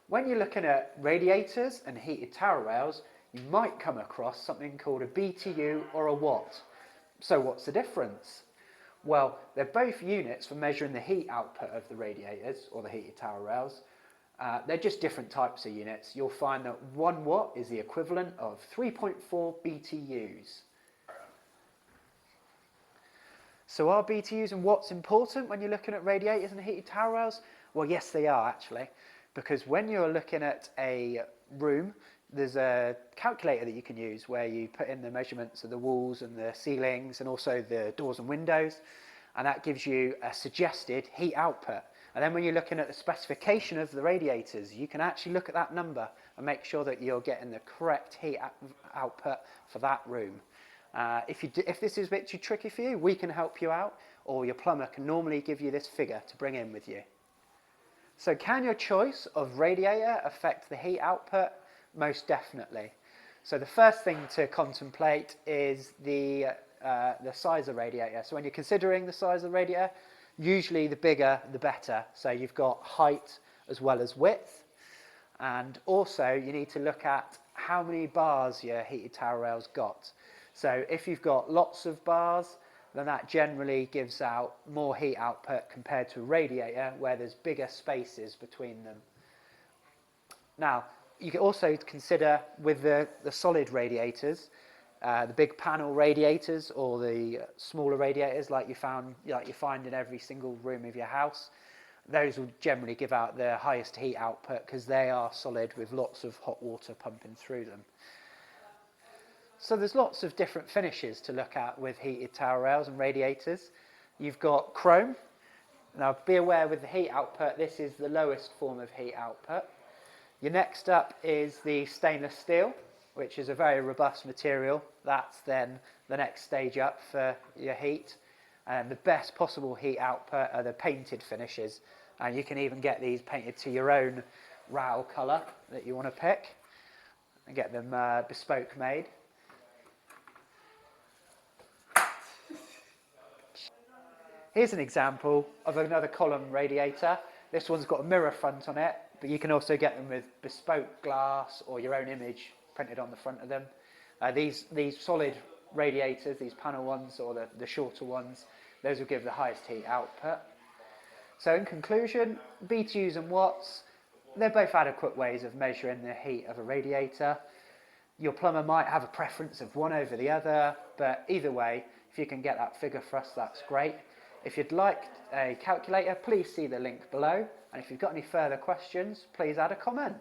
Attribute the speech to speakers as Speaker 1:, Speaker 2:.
Speaker 1: When you're looking at radiators and heated tower rails, you might come across something called a BTU or a watt. So what's the difference? Well, they're both units for measuring the heat output of the radiators or the heated tower rails. They're just different types of units. You'll find that 1 watt is the equivalent of 3.4 BTUs. So are BTUs and watts important when you're looking at radiators and heated tower rails? Well, yes, they are actually, because when you're looking at a room, there's a calculator that you can use where you put in the measurements of the walls and the ceilings and also the doors and windows, and that gives you a suggested heat output. And then when you're looking at the specification of the radiators, you can actually look at that number and make sure that you're getting the correct heat output for that room. If this is a bit too tricky for you, we can help you out, or your plumber can normally give you this figure to bring in with you. So can your choice of radiator affect the heat output? Most definitely. So the first thing to contemplate is the size of the radiator. So when you're considering the size of the radiator, usually the bigger the better. So you've got height as well as width, and also you need to look at how many bars your heated tower rail's got. So if you've got lots of bars, then that generally gives out more heat output compared to a radiator where there's bigger spaces between them. Now, you can also consider with the solid radiators, the big panel radiators or the smaller radiators like you find in every single room of your house. Those will generally give out the highest heat output because they are solid with lots of hot water pumping through them. So there's lots of different finishes to look at with heated tower rails and radiators. You've got chrome. Now be aware with the heat output, this is the lowest form of heat output. Your next up is the stainless steel, which is a very robust material. That's then the next stage up for your heat. And the best possible heat output are the painted finishes. And you can even get these painted to your own rail colour that you want to pick and get them bespoke made. Here's an example of another column radiator. This one's got a mirror front on it, but you can also get them with bespoke glass or your own image printed on the front of them. These solid radiators, these panel ones or the shorter ones, those will give the highest heat output. So in conclusion, BTUs and watts, they're both adequate ways of measuring the heat of a radiator. Your plumber might have a preference of one over the other, but either way, if you can get that figure for us, that's great. If you'd like a calculator, please see the link below. And if you've got any further questions, please add a comment.